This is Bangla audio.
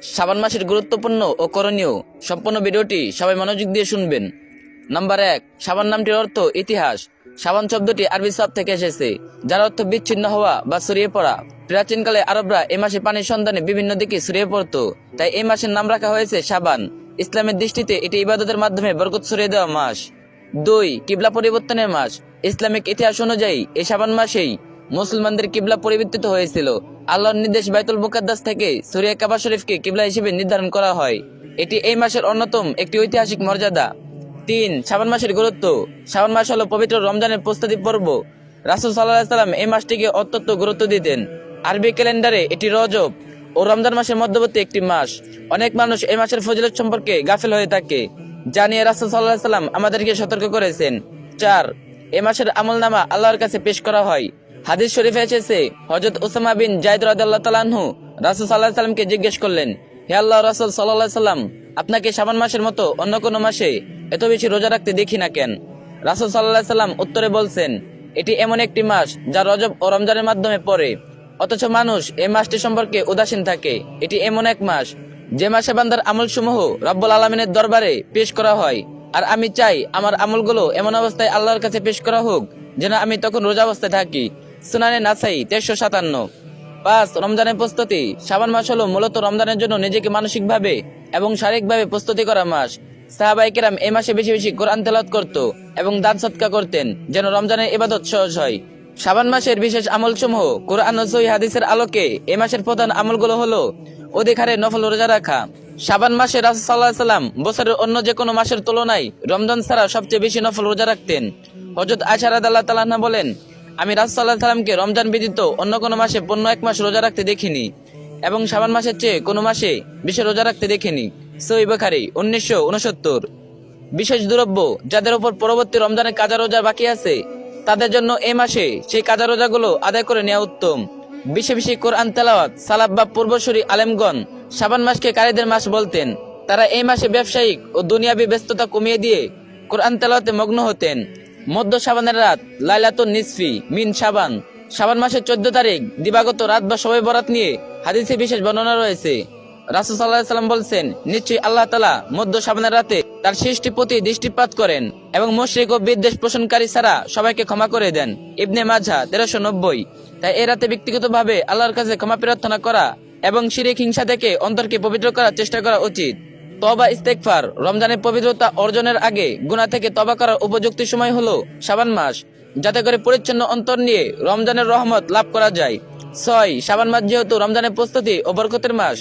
শাবান মাসের গুরুত্বপূর্ণ ও করণীয় সম্পূর্ণ ভিডিওটি সবাই মনোযোগ দিয়ে শুনবেন। নাম্বার 1, শাবান নামটির অর্থ ইতিহাস। শাবান শব্দটি আরবি শব্দ থেকে এসেছে, যার অর্থ বিচ্ছিন্ন হওয়া বা ছড়িয়ে পড়া। প্রাচীনকালে আরবরা এই মাসে পানির সন্ধানে বিভিন্ন দিকে ছড়িয়ে পড়ত, তাই এই মাসের নাম রাখা হয়েছে শাবান। ইসলামের দৃষ্টিতে এটি ইবাদতের মাধ্যমে বরকত ছড়িয়ে দেওয়া মাস। 2, কিবলা পরিবর্তনের মাস। ইসলামিক ইতিহাস অনুযায়ী এই শাবান মাসেই মুসলমানদের কিবলা পরিবর্তিত হয়েছিল। আল্লাহর নির্দেশ বাইতুল মুকাদ্দাস থেকে সূরা কাবা শরীফকে কিবলা হিসেবে নির্ধারণ করা হয়। এটি এই মাসের অন্যতম একটি ঐতিহাসিক মর্যাদা। 3, শাবান মাসের গুরুত্ব। শাবান মাস হলো পবিত্র রমজানের প্রস্তুতি পর্ব। রাসূল সাল্লাল্লাহু আলাইহি সাল্লাম এই মাসটিকে অত্যন্ত গুরুত্ব দিতেন। আরবি ক্যালেন্ডারে এটি রজব ও রমজান মাসের মধ্যবর্তী একটি মাস। অনেক মানুষ এই মাসের ফজিলত সম্পর্কে গাফিল হয়ে থাকে, যা নিয়ে রাসূল সাল্লাল্লাহু আলাইহি সাল্লাম আমাদেরকে সতর্ক করেছেন। 4, এই মাসের আমলনামা আল্লাহর কাছে পেশ করা হয়। হাদিস শরীফে এসেছে, হযরত উসামা বিন যায়েদ রাদিয়াল্লাহু তাআলা আনহু রাসূল সাল্লাল্লাহু আলাইহি সাল্লামকে জিজ্ঞেস করলেন, হে আল্লাহর রাসূল সাল্লাল্লাহু আলাইহি সাল্লাম, আপনাকে শাবান মাসের মতো অন্য কোনো মাসে এত বেশি রোজা রাখতে দেখি না কেন? রাসূল সাল্লাল্লাহু আলাইহি সাল্লাম উত্তরে বলছেন, এটি এমন একটি মাস যা রজব ও রমজানের মাধ্যমে পড়ে, অথচ মানুষ এই মাসটি সম্পর্কে উদাসীন থাকে। এটি এমন এক মাস যে মাসে বান্দার আমলসমূহ রব্বুল আলামিনের দরবারে পেশ করা হয়, আর আমি চাই আমার আমলগুলো এমন অবস্থায় আল্লাহর কাছে পেশ করা হোক যেন আমি তখন রোজা অবস্থায় থাকি। সুনানে নাসাই 1357। 5, রমজানের প্রস্তুতি। শাবান মাস হলো মূলত রমজানের জন্য নিজেকে মানসিকভাবে এবং শারীরিকভাবে প্রস্তুতি করা মাস। সাহাবায়ে কেরাম এই মাসে বেশি বেশি কোরআন তেলাওয়াত করত এবং দান সদকা করতেন যেন রমজানের ইবাদত সহজ হয়। শাবান মাসের বিশেষ আমলসমূহ কোরআন ও সহিহ হাদিসের আলোকে এই মাসের প্রধান আমলগুলো হলো অধিক হারে নফল রোজা রাখা। শাবান মাসে রাসূল সাল্লাল্লাহু আলাইহি সাল্লাম বছরের অন্য যে কোনো মাসের তুলনায় রমজান ছাড়া সবচেয়ে বেশি নফল রোজা রাখতেন। হযরত আয়েশা রাদিয়াল্লাহু তাআলা আনহা বলেন, আমি রাসূল সাল্লাল্লাহু আলাইহি সাল্লামকে রমজান ব্যতীত অন্য কোনো মাসে পূর্ণ এক মাস রোজা রাখতে দেখিনি এবং শাবান মাসের চেয়ে কোনো মাসে বেশি রোজা রাখতে দেখিনি। সহিহ বুখারী 1969। বিশেষ দ্রব্য, যাদের উপর পরবর্তী রমজানের কাজা রোজা বাকি আছে তাদের জন্য এই মাসে সেই কাজা রোজাগুলো আদায় করে নেওয়া উত্তম। বেশি বেশি কোরআন তেলাওয়াত। সালাফ বা পূর্বসূরি আলেমগণ শাবান মাসকে কারীদের মাস বলতেন। তারা এই মাসে ব্যবসায়িক ও দুনিয়াবী ব্যস্ততা কমিয়ে দিয়ে কোরআন তেলাওয়াতে মগ্ন হতেন। মধ্য শাবানের রাত লাইলাতুন নিসফি মিন শাবান। শাবান মাসের 14 তারিখ দিবাগত রাত বা শবে বরাত নিয়ে হাদিসে বিশেষ বর্ণনা রয়েছে। রাসূল সাল্লাল্লাহু আলাইহি সাল্লাম বলছেন, নিশ্চয়ই আল্লাহ তাআলা মধ্য শাবানের রাতে তার সৃষ্টির প্রতি দৃষ্টিপাত করেন এবং মুশরিক ও বিদ্বেষ পোষণকারী ছাড়া সবাইকে ক্ষমা করে দেন। ইবনে মাজাহ 1390। তাই এই রাতে ব্যক্তিগতভাবে আল্লাহর কাছে ক্ষমা প্রার্থনা করা এবং শিরক হিংসা থেকে অন্তরকে পবিত্র করার চেষ্টা করা উচিত। তওবা ইস্তেগফার। রমজানের পবিত্রতা অর্জনের আগে গুনাহ থেকে তওবা করার উপযুক্ত সময় হলো শাবান মাস, যাতে করে পরিচ্ছন্ন অন্তর নিয়ে রমজানের রহমত লাভ করা যায়। 6, শাবান মাস যেহেতু রমজানের প্রস্তুতি ও বরকতের মাস,